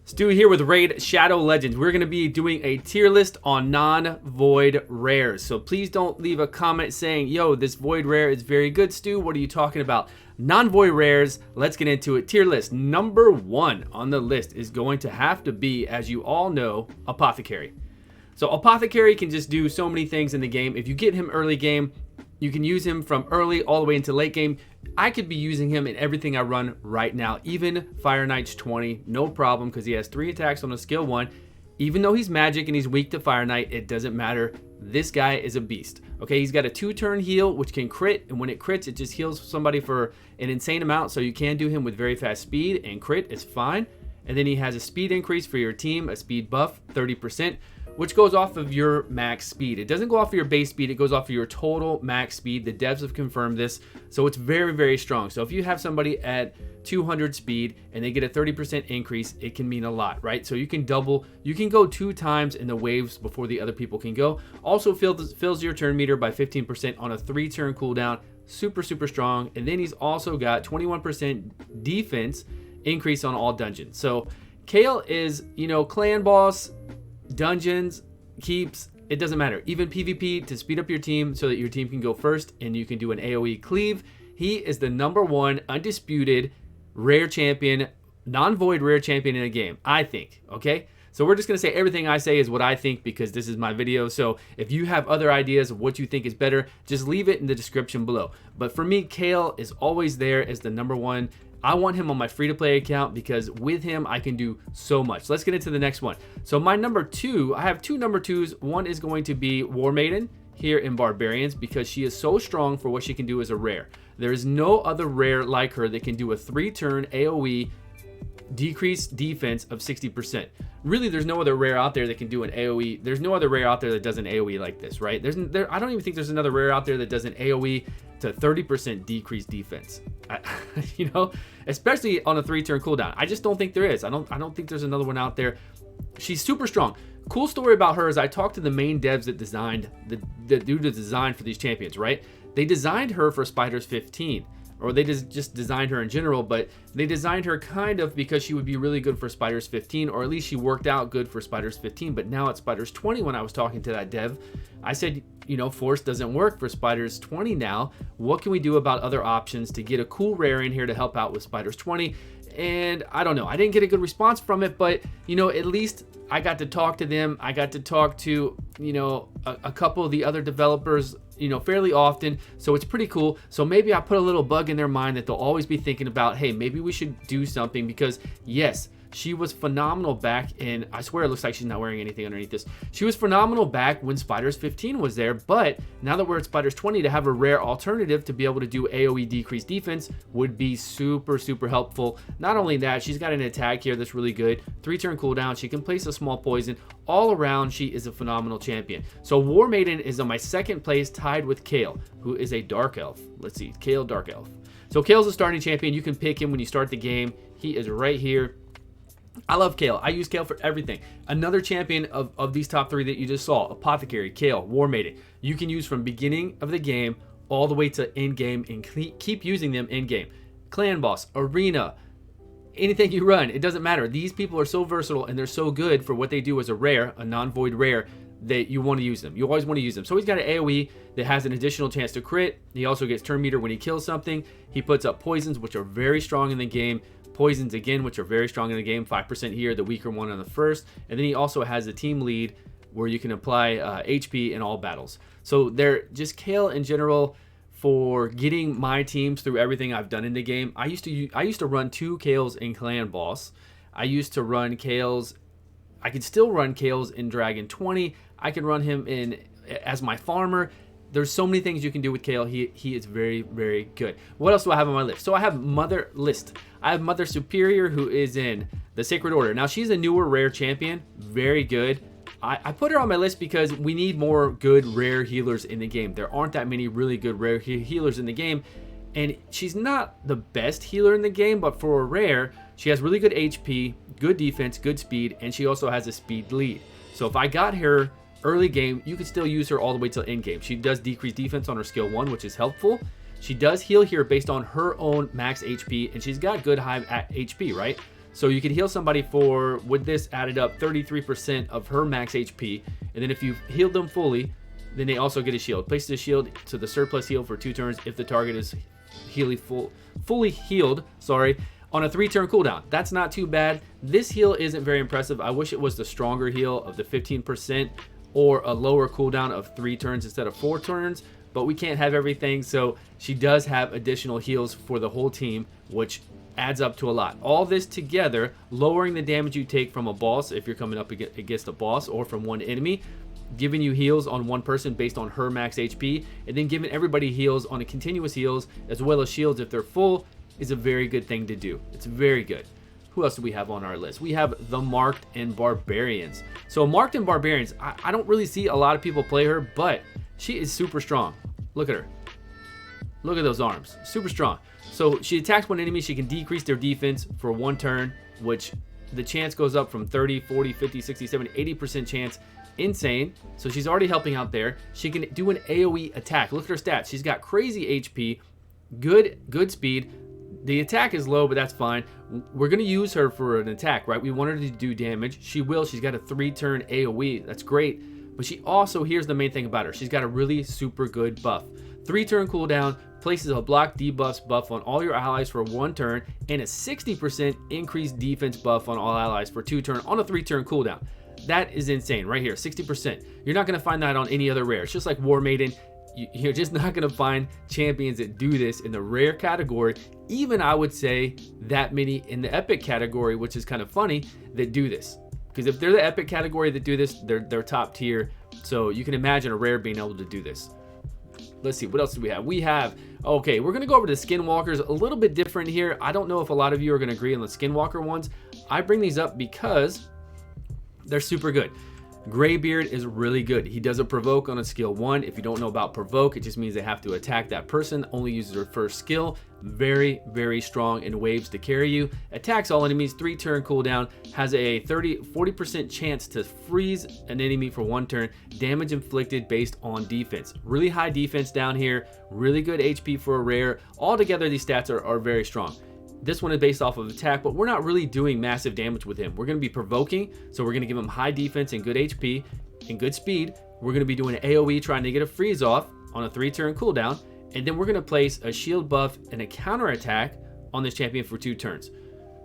Stu here with Raid Shadow Legends. We're going to be doing a tier list on non-void rares. So please don't leave a comment saying, yo, this void rare is very good, Stu. What are you talking about? Non-void rares, let's get into it. Tier list. Number 1 on the list is going to have to be, as you all know, Apothecary. So Apothecary can just do so many things in the game. If you get him early game, you can use him from early all the way into late game. I could be using him in everything I run right now, even Fire Knight's 20, no problem, because he has 3 attacks on a skill 1. Even though he's magic and he's weak to Fire Knight, it doesn't matter. This guy is a beast. Okay, he's got a 2-turn heal, which can crit, and when it crits, it just heals somebody for an insane amount, so you can do him with very fast speed, and crit is fine. And then he has a speed increase for your team, a speed buff, 30%. Which goes off of your max speed. It doesn't go off of your base speed, it goes off of your total max speed. The devs have confirmed this, so it's very, very strong. So if you have somebody at 200 speed and they get a 30% increase, it can mean a lot, right? So you can double, you can go 2 times in the waves before the other people can go. Also fills your turn meter by 15% on a 3-turn cooldown. Super, super strong. And then he's also got 21% defense increase on all dungeons. So Kale is, you know, clan boss, dungeons, keeps, it doesn't matter. Even PvP to speed up your team so that your team can go first and you can do an AoE cleave. He is the #1 undisputed rare champion, non-void rare champion in the game, I think, okay? So we're just going to say everything I say is what I think because this is my video. So if you have other ideas of what you think is better, just leave it in the description below. But for me, Kale is always there as the #1. I want him on my free-to-play account because with him, I can do so much. Let's get into the next one. So my number 2, I have 2 number 2s. One is going to be War Maiden here in Barbarians because she is so strong for what she can do as a rare. There is no other rare like her that can do a 3-turn AoE decreased defense of 60%. Really, there's no other rare out there that can do an AoE. There's no other rare out there that does an AoE like this, right? I don't even think there's another rare out there that does an AoE to 30% decreased defense. You know, especially on a 3-turn cooldown. I just don't think there is. I don't think there's another one out there. She's super strong. Cool story about her is I talked to the main devs that designed that do the design for these champions, right? They designed her for Spiders 15. Or they just designed her in general, but they designed her kind of because she would be really good for Spiders 15, or at least she worked out good for Spiders 15, but now at Spiders 20, when I was talking to that dev, I said, you know, Force doesn't work for Spiders 20 now. What can we do about other options to get a cool rare in here to help out with Spiders 20? And I don't know, I didn't get a good response from it, but, you know, at least I got to talk to them. I got to talk to, you know, a couple of the other developers, you know, fairly often, so it's pretty cool. So maybe I put a little bug in their mind that they'll always be thinking about, hey, maybe we should do something, because yes, she was phenomenal back in, I swear it looks like she's not wearing anything underneath this. She was phenomenal back when Spiders 15 was there, but now that we're at Spiders 20, to have a rare alternative to be able to do AoE decreased defense would be super, super helpful. Not only that, she's got an attack here that's really good, 3-turn cooldown, she can place a small poison. All around, she is a phenomenal champion. So War Maiden is on my 2nd place, tied with Kale, who is a Dark Elf. Let's see, Kale, Dark Elf. So Kale's a starting champion. You can pick him when you start the game. He is right here. I love Kale. I use Kale for everything. Another champion of these top 3 that you just saw, Apothecary, Kale, War Maiden, you can use from beginning of the game all the way to end game and keep using them in game. Clan boss, arena, anything you run, it doesn't matter. These people are so versatile and they're so good for what they do as a rare, a non-void rare, that you want to use them. You always want to use them. So he's got an AoE that has an additional chance to crit. He also gets turn meter when he kills something. He puts up poisons, which are very strong in the game. Poisons again, which are very strong in the game, 5% here, the weaker one on the first. And then he also has a team lead where you can apply HP in all battles. So they're just Kale in general for getting my teams through everything I've done in the game. I used to run 2 Kales in Clan Boss. I used to run Kales. I could still run Kales in Dragon 20. I can run him in as my farmer. There's so many things you can do with Kale. He is very, very good. What else do I have on my list? So I have Mother List. I have Mother Superior, who is in the Sacred Order. Now, she's a newer rare champion. Very good. I put her on my list because we need more good rare healers in the game. There aren't that many really good rare healers in the game. And she's not the best healer in the game, but for a rare, she has really good HP, good defense, good speed, and she also has a speed lead. So if I got her early game, you can still use her all the way till end game. She does decrease defense on her skill 1, which is helpful. She does heal here based on her own max HP, and she's got good high HP, right? So you can heal somebody for, with this added up, 33% of her max HP. And then if you've healed them fully, then they also get a shield. Place the shield to the surplus heal for 2 turns if the target is fully healed, on a 3-turn cooldown. That's not too bad. This heal isn't very impressive. I wish it was the stronger heal of the 15% or a lower cooldown of 3 turns instead of 4 turns, but we can't have everything, so she does have additional heals for the whole team, which adds up to a lot. All this together, lowering the damage you take from a boss if you're coming up against a boss or from one enemy, giving you heals on one person based on her max HP, and then giving everybody heals on a continuous heals as well as shields if they're full, is a very good thing to do. It's very good. Who else do we have on our list? We have the Marked and Barbarians. So Marked and Barbarians, I don't really see a lot of people play her, but she is super strong. Look at her. Look at those arms. Super strong. So she attacks one enemy. She can decrease their defense for 1 turn, which the chance goes up from 30, 40, 50, 60, 70, 80% chance. Insane. So she's already helping out there. She can do an AoE attack. Look at her stats. She's got crazy HP, good speed. The attack is low, but that's fine. We're going to use her for an attack, right? We want her to do damage. She will. She's got a 3-turn AoE. That's great. But she also, here's the main thing about her. She's got a really super good buff. 3-turn cooldown, places a block debuffs buff on all your allies for 1 turn, and a 60% increased defense buff on all allies for 2 turn on a 3-turn cooldown. That is insane right here, 60%. You're not going to find that on any other rare. It's just like War Maiden. You're just not going to find champions that do this in the rare category. Even I would say that many in the epic category, which is kind of funny, that do this. Because if they're the epic category that do this, they're top tier. So you can imagine a rare being able to do this. Let's see, what else do we have? We have, okay, we're going to go over to Skinwalkers. A little bit different here. I don't know if a lot of you are going to agree on the Skinwalker ones. I bring these up because they're super good. Graybeard is really good. He does a provoke on a skill 1. If you don't know about provoke, it just means they have to attack that person. Only uses their first skill. Very, very strong in waves to carry you. Attacks all enemies, 3-turn cooldown. Has a 40% chance to freeze an enemy for 1 turn. Damage inflicted based on defense. Really high defense down here. Really good HP for a rare. Altogether, these stats are very strong. This one is based off of attack, but we're not really doing massive damage with him. We're going to be provoking, so we're going to give him high defense and good HP and good speed. We're going to be doing an AoE trying to get a freeze off on a 3-turn cooldown, and then we're going to place a shield buff and a counter attack on this champion for 2 turns.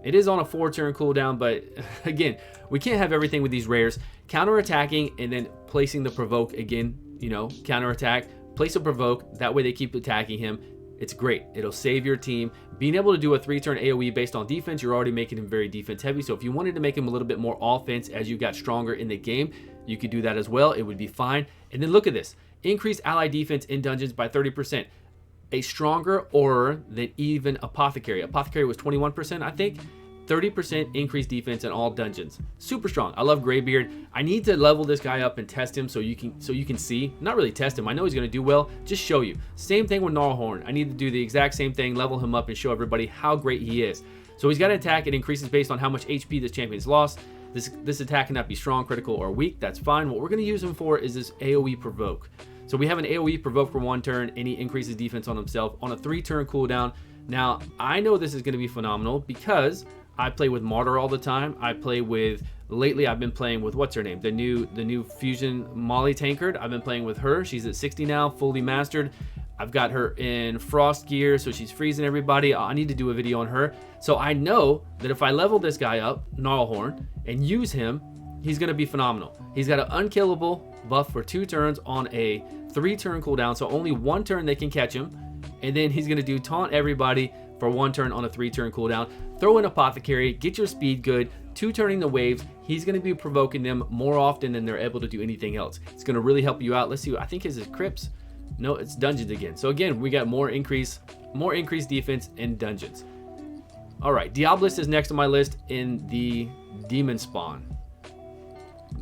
It is on a 4-turn cooldown, but again, we can't have everything with these rares. Counter attacking and then placing the provoke again, counter attack, place a provoke, that way they keep attacking him. It's great. It'll save your team. Being able to do a 3-turn AoE based on defense, you're already making him very defense heavy. So if you wanted to make him a little bit more offense as you got stronger in the game, you could do that as well. It would be fine. And then look at this. Increase ally defense in dungeons by 30%. A stronger aura than even Apothecary. Apothecary was 21%, I think. 30% increased defense in all dungeons. Super strong. I love Graybeard. I need to level this guy up and test him so you can see. Not really test him. I know he's going to do well. Just show you. Same thing with Gnarlhorn. I need to do the exact same thing. Level him up and show everybody how great he is. So he's got an attack. It increases based on how much HP this champion's lost. This attack cannot be strong, critical, or weak. That's fine. What we're going to use him for is this AoE provoke. So we have an AoE provoke for 1 turn, and he increases defense on himself on a 3-turn cooldown. Now, I know this is going to be phenomenal because I play with Martyr all the time. I play with, lately I've been playing with, what's her name? The new fusion Molly Tankard. I've been playing with her. She's at 60 now, fully mastered. I've got her in frost gear, so she's freezing everybody. I need to do a video on her. So I know that if I level this guy up, Gnarlhorn, and use him, he's going to be phenomenal. He's got an unkillable buff for 2 turns on a 3-turn cooldown, so only 1 turn they can catch him. And then he's going to do taunt everybody for 1 turn on a 3-turn cooldown. Throw in Apothecary, get your speed good, 2 turning the waves. He's going to be provoking them more often than they're able to do anything else. It's going to really help you out. Let's see. I think his is Crypts. No, it's dungeons again. So again, we got more increased defense in dungeons. All right, Diablo is next on my list in the demon spawn.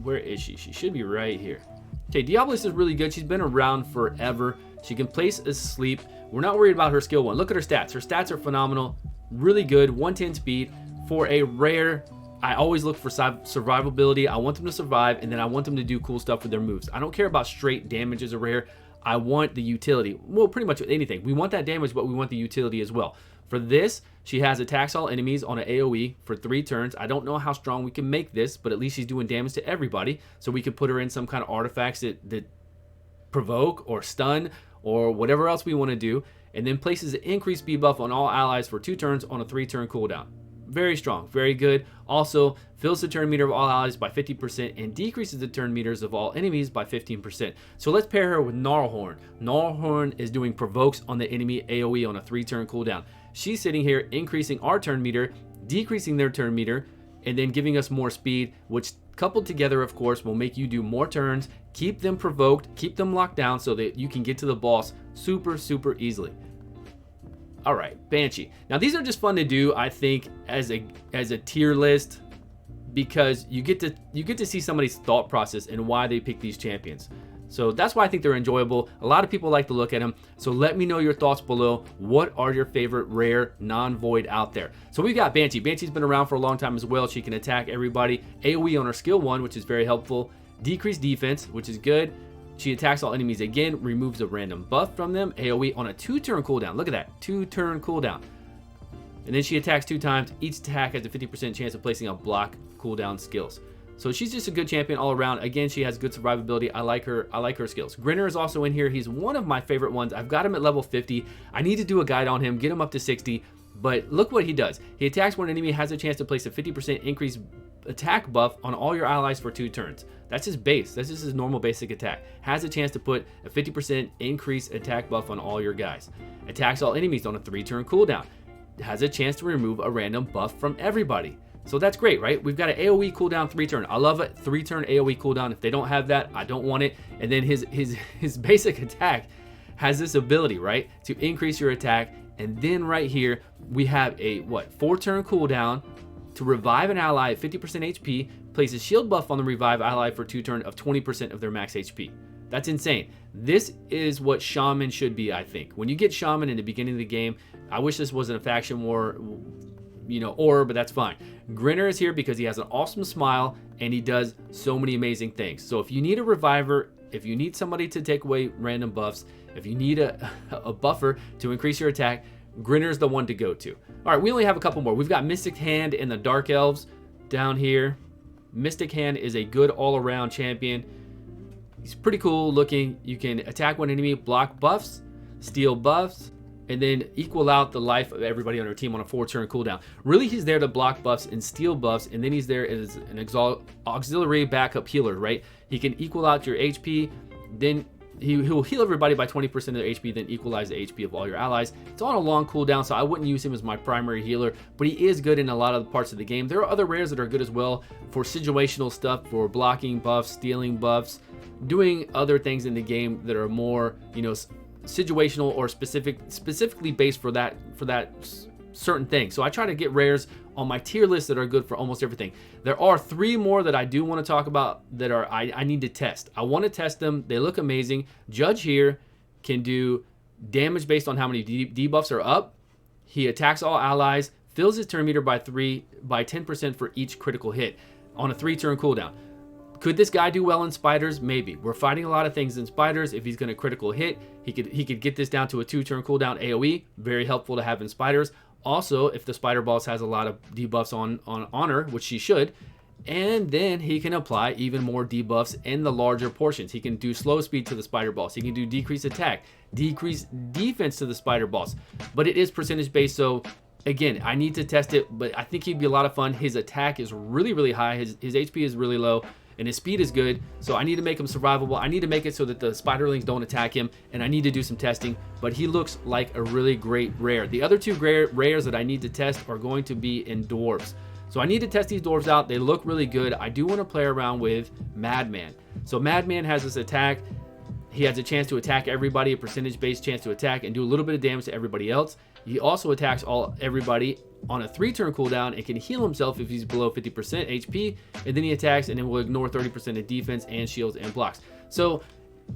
Where is she? She should be right here. Okay, Diablo is really good. She's been around forever. She can place asleep. We're not worried about her skill 1. Look at her stats. Her stats are phenomenal. Really good. 110 speed. For a rare, I always look for survivability. I want them to survive, and then I want them to do cool stuff with their moves. I don't care about straight damage as a rare. I want the utility. Well, pretty much anything. We want that damage, but we want the utility as well. For this, she has attacks all enemies on an AoE for 3 turns. I don't know how strong we can make this, but at least she's doing damage to everybody. So we could put her in some kind of artifacts that provoke or stun or whatever else we want to do. And then places an increased speed buff on all allies for 2 turns on a 3-turn cooldown. Very strong, very good. Also, fills the turn meter of all allies by 50% and decreases the turn meters of all enemies by 15%. So let's pair her with Gnarlhorn. Gnarlhorn is doing provokes on the enemy AoE on a 3-turn cooldown. She's sitting here increasing our turn meter, decreasing their turn meter, and then giving us more speed, which coupled together, of course, will make you do more turns, keep them provoked, keep them locked down so that you can get to the boss super easily. All right, Banshee. Now these are just fun to do, I think, as a tier list, because you get to see somebody's thought process and why they pick these champions. So that's why I think they're enjoyable. A lot of people like to look at them. So let me know your thoughts below. What are your favorite rare non-void out there? So we've got Banshee. Banshee's been around for a long time as well. She can attack everybody. AoE on her skill 1, which is very helpful. Decreased defense, which is good. She attacks all enemies again, removes a random buff from them. AoE on a 2-turn cooldown. Look at that, 2-turn cooldown. And then she attacks 2 times. Each attack has a 50% chance of placing a block cooldown skills. So she's just a good champion all around. Again, she has good survivability. I like her skills. Grinner is also in here. He's one of my favorite ones. I've got him at level 50. I need to do a guide on him, get him up to 60. But look what he does. He attacks when an enemy has a chance to place a 50% increased attack buff on all your allies for 2 turns. That's his base. That's just his normal basic attack. Has a chance to put a 50% increased attack buff on all your guys. Attacks all enemies on a 3-turn cooldown. Has a chance to remove a random buff from everybody. So that's great, right? We've got an AoE cooldown 3-turn. I love it. 3-turn AoE cooldown. If they don't have that, I don't want it. And then his basic attack has this ability, right, to increase your attack. And then right here, we have a 4-turn cooldown to revive an ally at 50% HP, places shield buff on the revive ally for 2 turns of 20% of their max HP. That's insane. This is what Shaman should be, I think. When you get Shaman in the beginning of the game, I wish this wasn't a faction war, but that's fine. Grinner is here because he has an awesome smile and he does so many amazing things. So if you need a reviver, if you need somebody to take away random buffs, if you need a buffer to increase your attack, Grinner's the one to go to. All right, we only have a couple more. We've got Mystic Hand and the Dark Elves down here. Mystic Hand is a good all-around champion. He's pretty cool looking. You can attack one enemy, block buffs, steal buffs, and then equal out the life of everybody on your team on a 4-turn cooldown. Really, he's there to block buffs and steal buffs, and then he's there as an auxiliary backup healer, right? He can equal out your HP, then he'll heal everybody by 20% of their HP, then equalize the HP of all your allies. It's on a long cooldown, so I wouldn't use him as my primary healer, but he is good in a lot of the parts of the game. There are other rares that are good as well for situational stuff, for blocking buffs, stealing buffs, doing other things in the game that are more, situational or specifically based for that certain thing. So I try to get rares on my tier list that are good for almost everything. There are 3 more that I do want to talk about that are I need to test. I want to test them. They look amazing. Judge here can do damage based on how many debuffs are up. He attacks all allies, fills his turn meter by 10% for each critical hit on a 3-turn cooldown. Could this guy do well in spiders? Maybe. We're fighting a lot of things in spiders. If he's going to critical hit, he could get this down to a 2-turn cooldown AoE. Very helpful to have in spiders. Also, if the spider boss has a lot of debuffs on her, which she should, and then he can apply even more debuffs in the larger portions. He can do slow speed to the spider boss. He can do decreased attack, decreased defense to the spider boss. But it is percentage based, so again, I need to test it, but I think he'd be a lot of fun. His attack is really high. His HP is really low. And his speed is good, so I need to make him survivable. I need to make it so that the spiderlings don't attack him, and I need to do some testing, but he looks like a really great rare. The other 2 rares that I need to test are going to be in dwarves. So I need to test these dwarves out. They look really good. I do want to play around with Madman. So Madman has this attack. He has a chance to attack everybody, a percentage-based chance to attack, and do a little bit of damage to everybody else. He also attacks everybody on a 3-turn cooldown and can heal himself if he's below 50% HP, and then he attacks and then will ignore 30% of defense and shields and blocks. So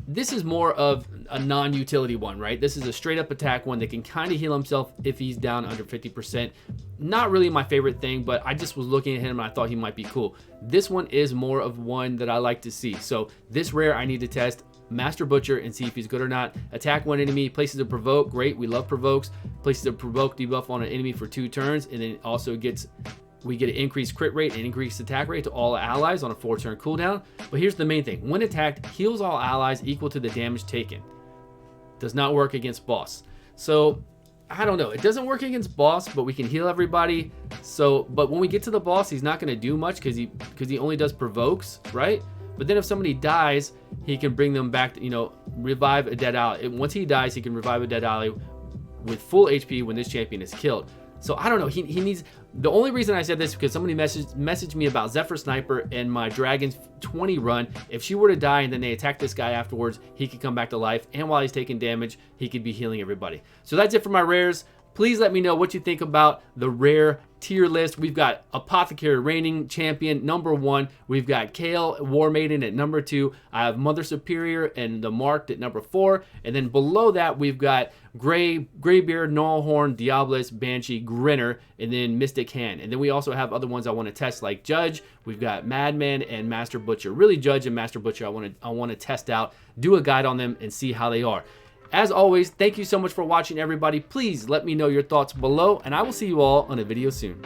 this is more of a non-utility one, right? This is a straight-up attack one that can kind of heal himself if he's down under 50%. Not really my favorite thing, but I just was looking at him and I thought he might be cool. This one is more of one that I like to see. So this rare I need to test. Master Butcher and see if he's good or not. Attack one enemy, places a provoke, great, we love provokes. Places a provoke debuff on an enemy for 2 turns, and then it also we get an increased crit rate and increased attack rate to all allies on a 4-turn cooldown. But here's the main thing. When attacked, heals all allies equal to the damage taken. Does not work against boss. So, I don't know. It doesn't work against boss, but we can heal everybody. So, but when we get to the boss, he's not going to do much because he only does provokes, right? But then if somebody dies, he can bring them back to, you know, revive a dead ally. Once he dies, he can revive a dead ally with full HP when this champion is killed. So I don't know, he needs, the only reason I said this is because somebody messaged me about Zephyr Sniper and my Dragon's 20 run. If she were to die and then they attack this guy afterwards, he could come back to life, and while he's taking damage, he could be healing everybody. So that's it for my rares. Please let me know what you think about the rare tier list. We've got Apothecary reigning champion #1. We've got Kale War Maiden at #2. I have Mother Superior and the Marked at #4. And then below that we've got Graybeard, Gnawhorn, Diablo, Banshee, Grinner, and then Mystic Hand. And then we also have other ones I want to test like Judge. We've got Madman and Master Butcher. Really Judge and Master Butcher I want to test out, do a guide on them, and see how they are. As always, thank you so much for watching, everybody. Please let me know your thoughts below, and I will see you all on a video soon.